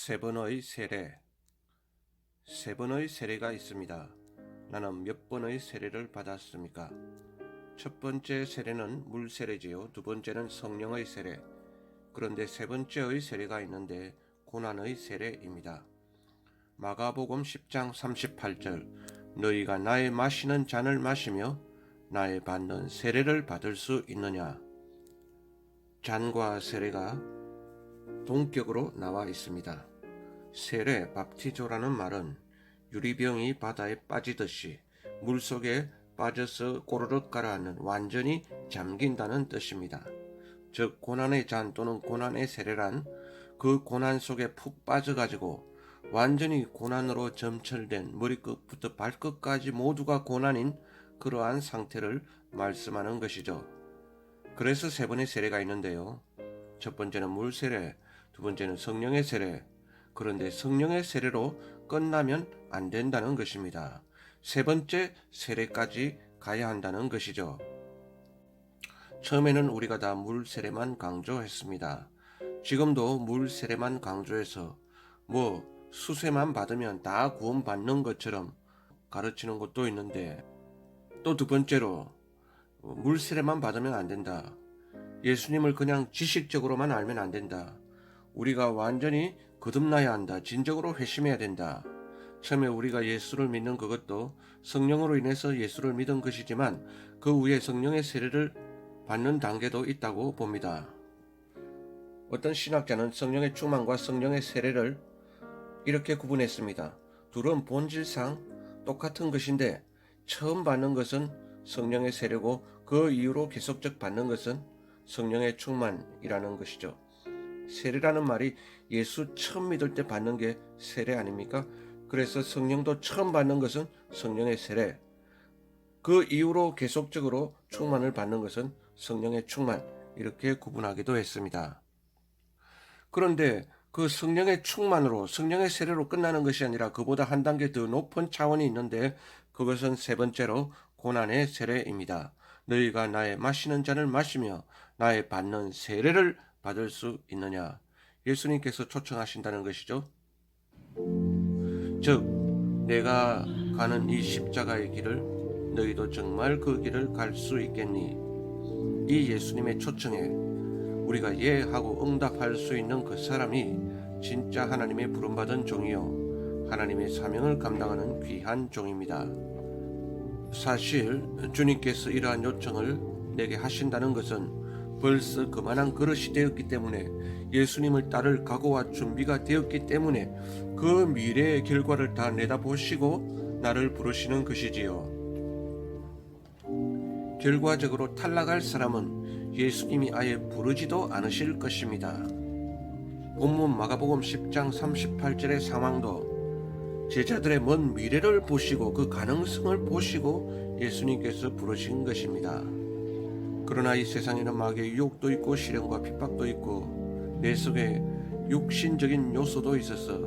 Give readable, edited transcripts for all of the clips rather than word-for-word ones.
세 번의 세례. 세 번의 세례가 있습니다. 나는 몇 번의 세례를 받았습니까? 첫 번째 세례는 물 세례지요. 두 번째는 성령의 세례. 그런데 세 번째의 세례가 있는데 고난의 세례입니다. 마가복음 10장 38절 너희가 나의 마시는 잔을 마시며 나의 받는 세례를 받을 수 있느냐? 잔과 세례가 동격으로 나와 있습니다. 세례, 밥티조라는 말은 유리병이 바다에 빠지듯이 물속에 빠져서 꼬르륵 가라앉는 완전히 잠긴다는 뜻입니다. 즉 고난의 잔 또는 고난의 세례란 그 고난 속에 푹 빠져가지고 완전히 고난으로 점철된 머리끝부터 발끝까지 모두가 고난인 그러한 상태를 말씀하는 것이죠. 그래서 세 번의 세례가 있는데요. 첫 번째는 물 세례, 두 번째는 성령의 세례. 그런데 성령의 세례로 끝나면 안 된다는 것입니다. 세 번째 세례까지 가야 한다는 것이죠. 처음에는 우리가 다 물 세례만 강조했습니다. 지금도 물 세례만 강조해서 수세만 받으면 다 구원받는 것처럼 가르치는 것도 있는데, 또 두 번째로 물 세례만 받으면 안 된다. 예수님을 그냥 지식적으로만 알면 안 된다. 우리가 완전히 거듭나야 한다. 진정으로 회심해야 된다. 처음에 우리가 예수를 믿는 그것도 성령으로 인해서 예수를 믿은 것이지만 그 후에 성령의 세례를 받는 단계도 있다고 봅니다. 어떤 신학자는 성령의 충만과 성령의 세례를 이렇게 구분했습니다. 둘은 본질상 똑같은 것인데 처음 받는 것은 성령의 세례고 그 이후로 계속적 받는 것은 성령의 충만이라는 것이죠. 세례라는 말이 예수 처음 믿을 때 받는 게 세례 아닙니까? 그래서 성령도 처음 받는 것은 성령의 세례, 그 이후로 계속적으로 충만을 받는 것은 성령의 충만, 이렇게 구분하기도 했습니다. 그런데 그 성령의 충만으로 성령의 세례로 끝나는 것이 아니라 그보다 한 단계 더 높은 차원이 있는데 그것은 세 번째로 고난의 세례입니다. 너희가 나의 마시는 잔을 마시며 나의 받는 세례를 받을 수 있느냐? 예수님께서 초청하신다는 것이죠. 즉 내가 가는 이 십자가의 길을 너희도 정말 그 길을 갈 수 있겠니? 이 예수님의 초청에 우리가 예 하고 응답할 수 있는 그 사람이 진짜 하나님의 부름받은 종이요 하나님의 사명을 감당하는 귀한 종입니다. 사실 주님께서 이러한 요청을 내게 하신다는 것은 벌써 그만한 그릇이 되었기 때문에, 예수님을 따를 각오와 준비가 되었기 때문에 그 미래의 결과를 다 내다보시고 나를 부르시는 것이지요. 결과적으로 탈락할 사람은 예수님이 아예 부르지도 않으실 것입니다. 본문 마가복음 10장 38절의 상황도 제자들의 먼 미래를 보시고 그 가능성을 보시고 예수님께서 부르신 것입니다. 그러나 이 세상에는 마귀의 유혹도 있고 시련과 핍박도 있고 내 속에 육신적인 요소도 있어서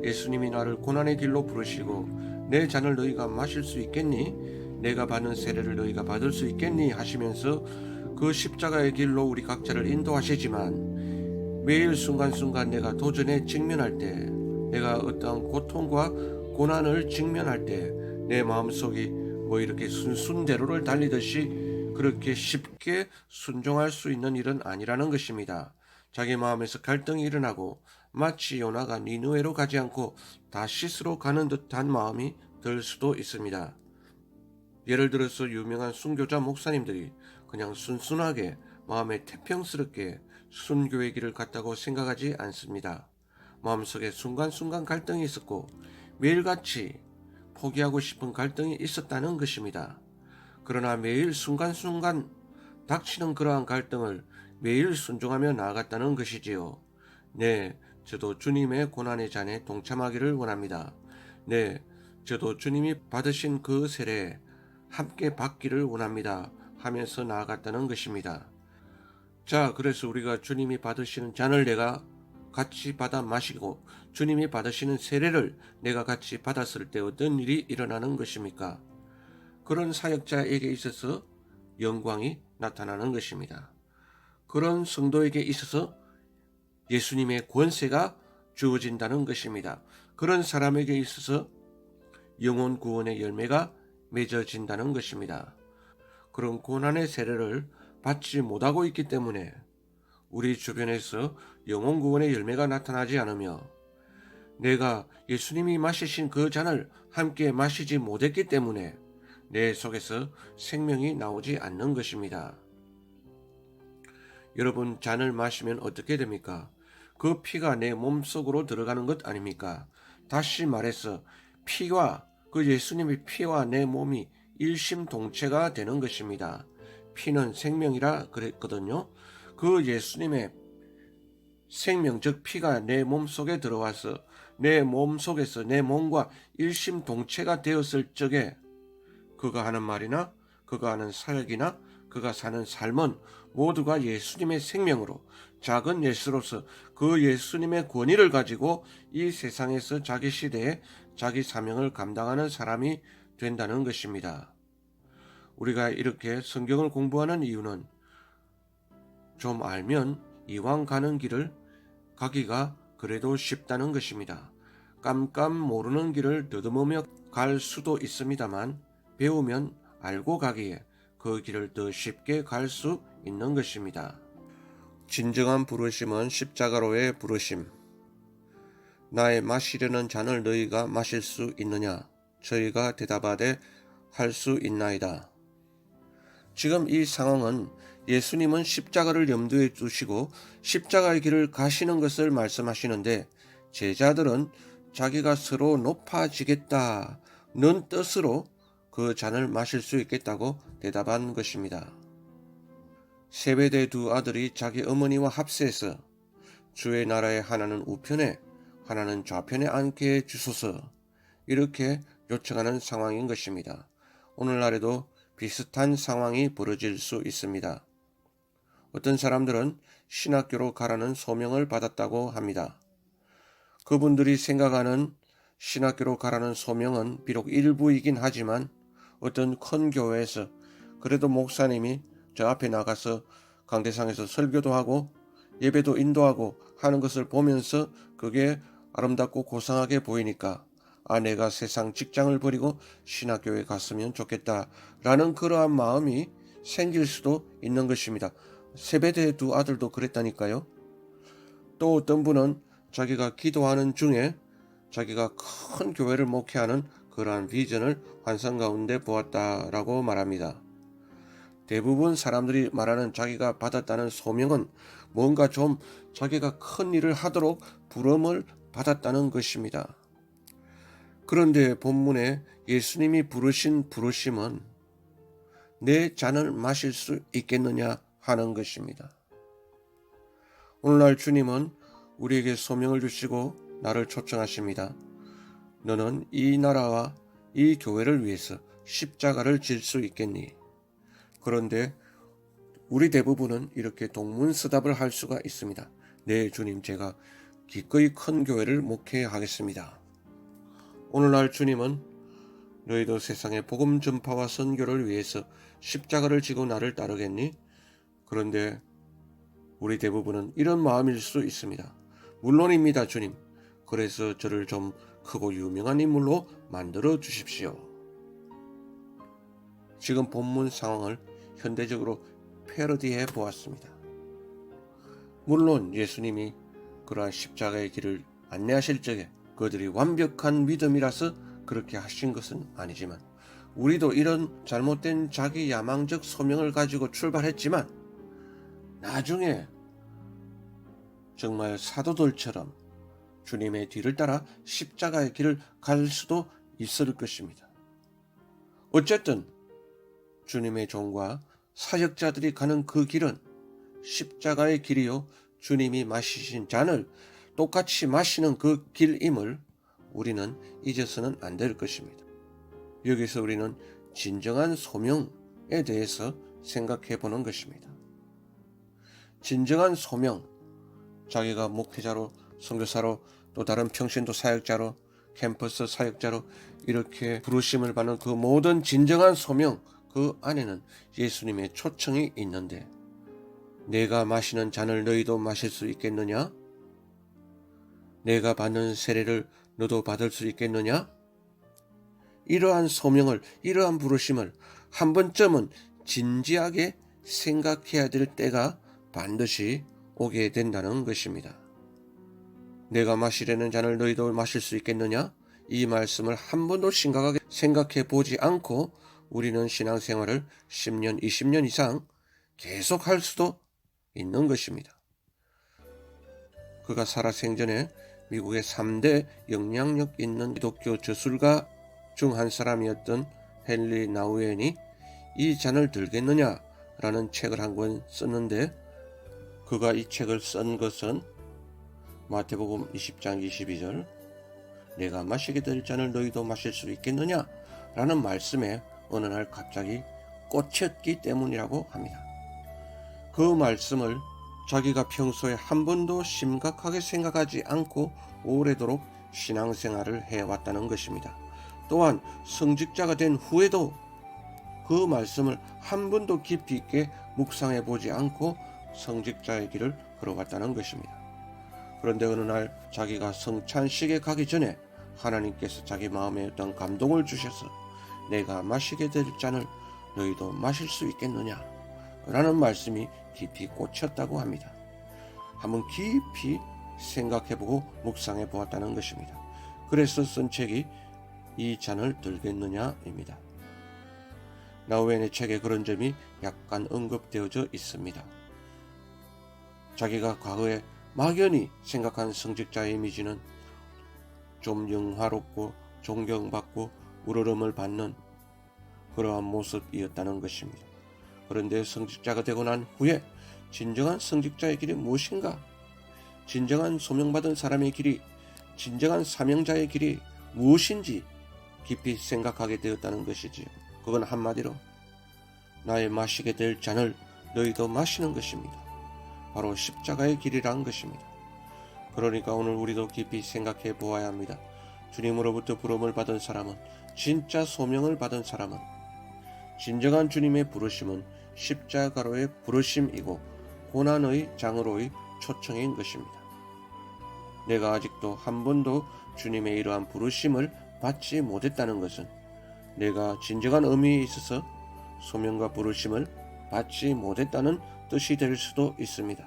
예수님이 나를 고난의 길로 부르시고 내 잔을 너희가 마실 수 있겠니? 내가 받는 세례를 너희가 받을 수 있겠니? 하시면서 그 십자가의 길로 우리 각자를 인도하시지만 매일 순간순간 내가 도전에 직면할 때, 내가 어떠한 고통과 고난을 직면할 때 내 마음속이 이렇게 순순대로를 달리듯이 그렇게 쉽게 순종할 수 있는 일은 아니라는 것입니다. 자기 마음에서 갈등이 일어나고 마치 요나가 니느웨로 가지 않고 다시스로 가는 듯한 마음이 들 수도 있습니다. 예를 들어서 유명한 순교자 목사님들이 그냥 순순하게 마음에 태평스럽게 순교의 길을 갔다고 생각하지 않습니다. 마음속에 순간순간 갈등이 있었고 매일같이 포기하고 싶은 갈등이 있었다는 것입니다. 그러나 매일 순간순간 닥치는 그러한 갈등을 매일 순종하며 나아갔다는 것이지요. 네, 저도 주님의 고난의 잔에 동참하기를 원합니다. 네, 저도 주님이 받으신 그 세례에 함께 받기를 원합니다 하면서 나아갔다는 것입니다. 자, 그래서 우리가 주님이 받으시는 잔을 내가 같이 받아 마시고 주님이 받으시는 세례를 내가 같이 받았을 때 어떤 일이 일어나는 것입니까? 그런 사역자에게 있어서 영광이 나타나는 것입니다. 그런 성도에게 있어서 예수님의 권세가 주어진다는 것입니다. 그런 사람에게 있어서 영혼 구원의 열매가 맺어진다는 것입니다. 그런 고난의 세례를 받지 못하고 있기 때문에 우리 주변에서 영혼 구원의 열매가 나타나지 않으며 내가 예수님이 마시신 그 잔을 함께 마시지 못했기 때문에 내 속에서 생명이 나오지 않는 것입니다. 여러분, 잔을 마시면 어떻게 됩니까? 그 피가 내 몸속으로 들어가는 것 아닙니까? 다시 말해서 피와 그 예수님의 피와 내 몸이 일심동체가 되는 것입니다. 피는 생명이라 그랬거든요. 그 예수님의 생명, 즉 피가 내 몸속에 들어와서 내 몸속에서 내 몸과 일심동체가 되었을 적에 그가 하는 말이나 그가 하는 사역이나 그가 사는 삶은 모두가 예수님의 생명으로 작은 예수로서 그 예수님의 권위를 가지고 이 세상에서 자기 시대에 자기 사명을 감당하는 사람이 된다는 것입니다. 우리가 이렇게 성경을 공부하는 이유는 좀 알면 이왕 가는 길을 가기가 그래도 쉽다는 것입니다. 깜깜 모르는 길을 더듬으며 갈 수도 있습니다만 배우면 알고 가기에 그 길을 더 쉽게 갈 수 있는 것입니다. 진정한 부르심은 십자가로의 부르심. 나의 마시려는 잔을 너희가 마실 수 있느냐? 저희가 대답하되 할 수 있나이다. 지금 이 상황은 예수님은 십자가를 염두에 두시고 십자가의 길을 가시는 것을 말씀하시는데 제자들은 자기가 서로 높아지겠다는 뜻으로 그 잔을 마실 수 있겠다고 대답한 것입니다. 세베대 두 아들이 자기 어머니와 합세해서 주의 나라의 하나는 우편에 하나는 좌편에 앉게 해주소서 이렇게 요청하는 상황인 것입니다. 오늘날에도 비슷한 상황이 벌어질 수 있습니다. 어떤 사람들은 신학교로 가라는 소명을 받았다고 합니다. 그분들이 생각하는 신학교로 가라는 소명은 비록 일부이긴 하지만 어떤 큰 교회에서 그래도 목사님이 저 앞에 나가서 강대상에서 설교도 하고 예배도 인도하고 하는 것을 보면서 그게 아름답고 고상하게 보이니까 내가 세상 직장을 버리고 신학교에 갔으면 좋겠다라는 그러한 마음이 생길 수도 있는 것입니다. 세베대 두 아들도 그랬다니까요. 또 어떤 분은 자기가 기도하는 중에 자기가 큰 교회를 목회하는 그러한 비전을 환상 가운데 보았다라고 말합니다. 대부분 사람들이 말하는 자기가 받았다는 소명은 뭔가 좀 자기가 큰 일을 하도록 부름을 받았다는 것입니다. 그런데 본문에 예수님이 부르신 부르심은 내 잔을 마실 수 있겠느냐 하는 것입니다. 오늘날 주님은 우리에게 소명을 주시고 나를 초청하십니다. 너는 이 나라와 이 교회를 위해서 십자가를 질 수 있겠니? 그런데 우리 대부분은 이렇게 동문서답을 할 수가 있습니다. 네, 주님, 제가 기꺼이 큰 교회를 목회하겠습니다. 오늘날 주님은 너희도 세상의 복음 전파와 선교를 위해서 십자가를 지고 나를 따르겠니? 그런데 우리 대부분은 이런 마음일 수 있습니다. 물론입니다, 주님. 그래서 저를 좀 크고 유명한 인물로 만들어 주십시오. 지금 본문 상황을 현대적으로 패러디해 보았습니다. 물론 예수님이 그러한 십자가의 길을 안내하실 적에 그들이 완벽한 믿음이라서 그렇게 하신 것은 아니지만 우리도 이런 잘못된 자기 야망적 소명을 가지고 출발했지만 나중에 정말 사도들처럼 주님의 뒤를 따라 십자가의 길을 갈 수도 있을 것입니다. 어쨌든 주님의 종과 사역자들이 가는 그 길은 십자가의 길이요 주님이 마시신 잔을 똑같이 마시는 그 길임을 우리는 잊어서는 안 될 것입니다. 여기서 우리는 진정한 소명에 대해서 생각해 보는 것입니다. 진정한 소명, 자기가 목회자로, 선교사로, 또 다른 평신도 사역자로, 캠퍼스 사역자로 이렇게 부르심을 받는 그 모든 진정한 소명, 그 안에는 예수님의 초청이 있는데 내가 마시는 잔을 너희도 마실 수 있겠느냐? 내가 받는 세례를 너도 받을 수 있겠느냐? 이러한 소명을, 이러한 부르심을 한 번쯤은 진지하게 생각해야 될 때가 반드시 오게 된다는 것입니다. 내가 마시려는 잔을 너희도 마실 수 있겠느냐? 이 말씀을 한 번도 심각하게 생각해 보지 않고 우리는 신앙생활을 10년, 20년 이상 계속 할 수도 있는 것입니다. 그가 살아생전에 미국의 3대 영향력 있는 기독교 저술가 중 한 사람이었던 헨리 나우엔이 이 잔을 들겠느냐 라는 책을 한 권 썼는데, 그가 이 책을 쓴 것은 마태복음 20장 22절 내가 마시게 될 잔을 너희도 마실 수 있겠느냐 라는 말씀에 어느 날 갑자기 꽂혔기 때문이라고 합니다. 그 말씀을 자기가 평소에 한 번도 심각하게 생각하지 않고 오래도록 신앙생활을 해왔다는 것입니다. 또한 성직자가 된 후에도 그 말씀을 한 번도 깊이 있게 묵상해 보지 않고 성직자의 길을 걸어갔다는 것입니다. 그런데 어느 날 자기가 성찬식에 가기 전에 하나님께서 자기 마음에 어떤 감동을 주셔서 내가 마시게 될 잔을 너희도 마실 수 있겠느냐 라는 말씀이 깊이 꽂혔다고 합니다. 한번 깊이 생각해보고 묵상해 보았다는 것입니다. 그래서 쓴 책이 이 잔을 들겠느냐입니다. 나우엔의 책에 그런 점이 약간 언급되어져 있습니다. 자기가 과거에 막연히 생각한 성직자의 이미지는 좀 영화롭고 존경받고 우러름을 받는 그러한 모습이었다는 것입니다. 그런데 성직자가 되고 난 후에 진정한 성직자의 길이 무엇인가? 진정한 소명받은 사람의 길이, 진정한 사명자의 길이 무엇인지 깊이 생각하게 되었다는 것이지요. 그건 한마디로 나의 마시게 될 잔을 너희도 마시는 것입니다. 바로 십자가의 길이란 것입니다. 그러니까 오늘 우리도 깊이 생각해 보아야 합니다. 주님으로부터 부름을 받은 사람은, 진짜 소명을 받은 사람은, 진정한 주님의 부르심은 십자가로의 부르심이고 고난의 장으로의 초청인 것입니다. 내가 아직도 한 번도 주님의 이러한 부르심을 받지 못했다는 것은 내가 진정한 의미에 있어서 소명과 부르심을 받지 못했다는 뜻이 될 수도 있습니다.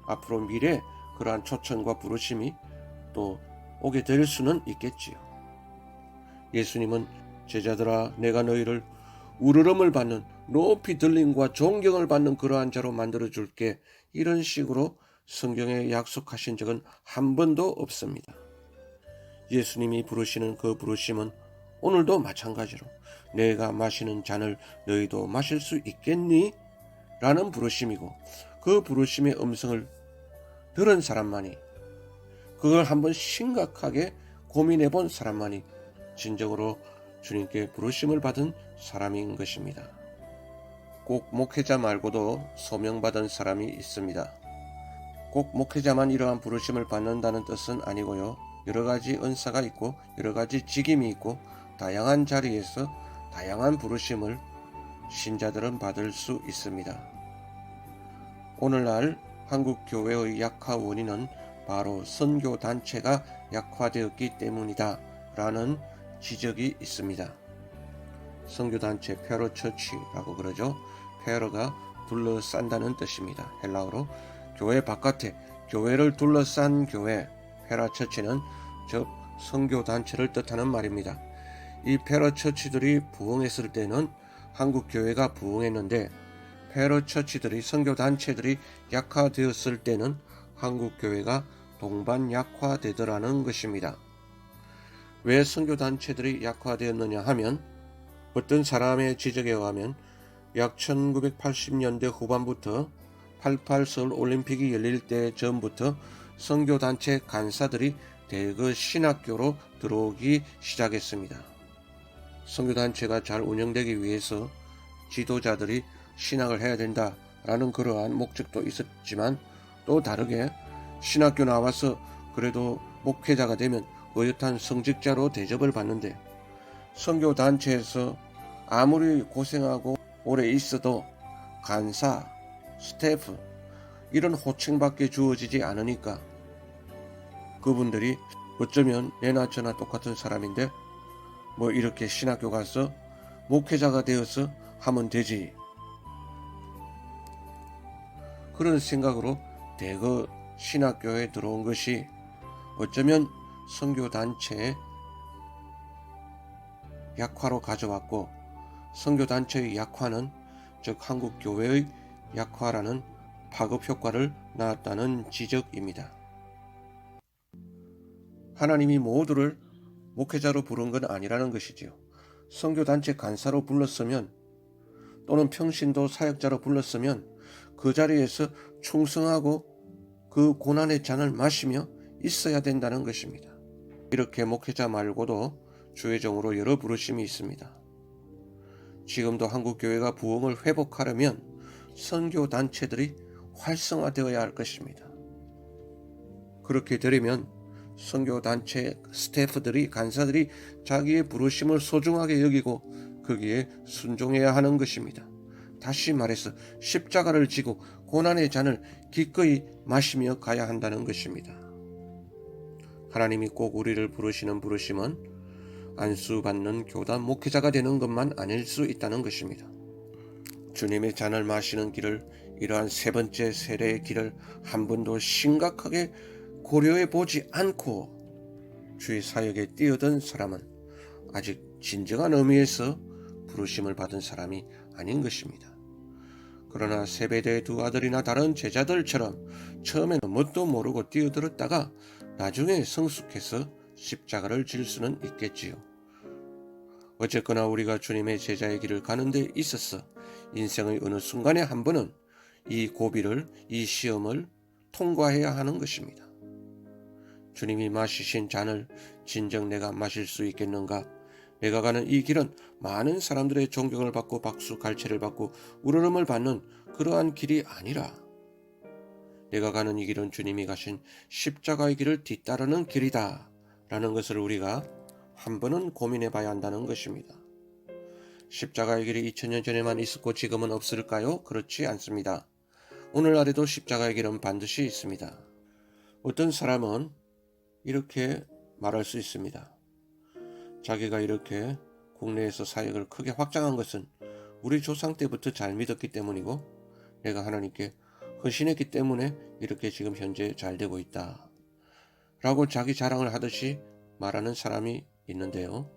앞으로 미래에 그러한 초청과 부르심이 또 오게 될 수는 있겠지요. 예수님은 제자들아 내가 너희를 우러름을 받는, 높이 들림과 존경을 받는 그러한 자로 만들어 줄게, 이런 식으로 성경에 약속하신 적은 한 번도 없습니다. 예수님이 부르시는 그 부르심은 오늘도 마찬가지로 내가 마시는 잔을 너희도 마실 수 있겠니? 라는 부르심이고, 그 부르심의 음성을 들은 사람만이, 그걸 한번 심각하게 고민해 본 사람만이 진정으로 주님께 부르심을 받은 사람인 것입니다. 꼭 목회자 말고도 소명받은 사람이 있습니다. 꼭 목회자만 이러한 부르심을 받는다는 뜻은 아니고요. 여러 가지 은사가 있고 여러 가지 직임이 있고 다양한 자리에서 다양한 부르심을 신자들은 받을 수 있습니다. 오늘날 한국 교회의 약화 원인은 바로 선교 단체가 약화되었기 때문이다 라는 지적이 있습니다. 선교 단체 페로처치라고 그러죠. 페로가 둘러싼다는 뜻입니다. 헬라어로 교회 바깥에 교회를 둘러싼 교회, 페라처치는 즉 선교 단체를 뜻하는 말입니다. 이 페로처치들이 부흥했을 때는 한국 교회가 부흥했는데, 페로처치들이, 선교 단체들이 약화되었을 때는 한국 교회가 동반 약화되더라는 것입니다. 왜 선교 단체들이 약화되었느냐 하면, 어떤 사람의 지적에 의하면 약 1980년대 후반부터 88 서울 올림픽이 열릴 때 전부터 선교 단체 간사들이 대거 신학교로 들어오기 시작했습니다. 선교 단체가 잘 운영되기 위해서 지도자들이 신학을 해야 된다라는 그러한 목적도 있었지만, 또 다르게 신학교 나와서 그래도 목회자가 되면 어엿한 성직자로 대접을 받는데, 선교 단체에서 아무리 고생하고 오래 있어도 간사, 스태프 이런 호칭밖에 주어지지 않으니까 그분들이 어쩌면 내나 저나 똑같은 사람인데 뭐 이렇게 신학교 가서 목회자가 되어서 하면 되지, 그런 생각으로 대거 신학교에 들어온 것이 어쩌면 선교단체의 약화로 가져왔고, 선교단체의 약화는 즉 한국교회의 약화라는 파급 효과를 낳았다는 지적입니다. 하나님이 모두를 목회자로 부른 건 아니라는 것이지요. 선교단체 간사로 불렀으면 또는 평신도 사역자로 불렀으면 그 자리에서 충성하고 그 고난의 잔을 마시며 있어야 된다는 것입니다. 이렇게 목회자 말고도 주의종으로 여러 부르심이 있습니다. 지금도 한국교회가 부흥을 회복하려면 선교단체들이 활성화되어야 할 것입니다. 그렇게 되려면 선교단체 스태프들이, 간사들이 자기의 부르심을 소중하게 여기고 거기에 순종해야 하는 것입니다. 다시 말해서 십자가를 지고 고난의 잔을 기꺼이 마시며 가야 한다는 것입니다. 하나님이 꼭 우리를 부르시는 부르심은 안수받는 교단 목회자가 되는 것만 아닐 수 있다는 것입니다. 주님의 잔을 마시는 길을, 이러한 세 번째 세례의 길을 한 번도 심각하게 고려해 보지 않고 주의 사역에 뛰어든 사람은 아직 진정한 의미에서 부르심을 받은 사람이 아닌 것입니다. 그러나 세베대의 두 아들이나 다른 제자들처럼 처음에는 뭣도 모르고 뛰어들었다가 나중에 성숙해서 십자가를 질 수는 있겠지요. 어쨌거나 우리가 주님의 제자의 길을 가는 데 있어서 인생의 어느 순간에 한 번은 이 고비를, 이 시험을 통과해야 하는 것입니다. 주님이 마시신 잔을 진정 내가 마실 수 있겠는가? 내가 가는 이 길은 많은 사람들의 존경을 받고 박수 갈채를 받고 우러름을 받는 그러한 길이 아니라, 내가 가는 이 길은 주님이 가신 십자가의 길을 뒤따르는 길이다 라는 것을 우리가 한 번은 고민해 봐야 한다는 것입니다. 십자가의 길이 2000년 전에만 있었고 지금은 없을까요? 그렇지 않습니다. 오늘날에도 십자가의 길은 반드시 있습니다. 어떤 사람은 이렇게 말할 수 있습니다. 자기가 이렇게 국내에서 사역을 크게 확장한 것은 우리 조상 때부터 잘 믿었기 때문이고 내가 하나님께 헌신했기 때문에 이렇게 지금 현재 잘 되고 있다 라고 자기 자랑을 하듯이 말하는 사람이 있는데요.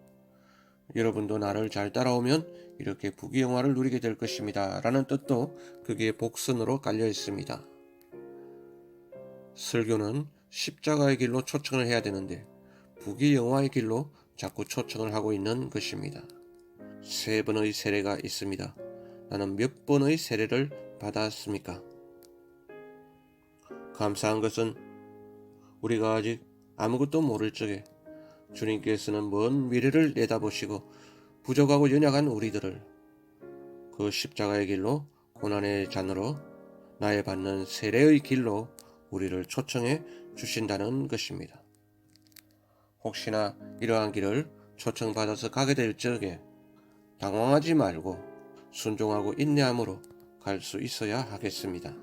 여러분도 나를 잘 따라오면 이렇게 부귀영화를 누리게 될 것입니다 라는 뜻도 거기에 복선으로 깔려 있습니다. 설교는 십자가의 길로 초청을 해야 되는데 부귀영화의 길로 자꾸 초청을 하고 있는 것입니다. 3번의 세례가 있습니다. 나는 몇 번의 세례를 받았습니까? 감사한 것은 우리가 아직 아무것도 모를 적에 주님께서는 먼 미래를 내다보시고 부족하고 연약한 우리들을 그 십자가의 길로, 고난의 잔으로, 나의 받는 세례의 길로 우리를 초청해 주신다는 것입니다. 혹시나 이러한 길을 초청받아서 가게 될 적에 당황하지 말고 순종하고 인내함으로 갈 수 있어야 하겠습니다.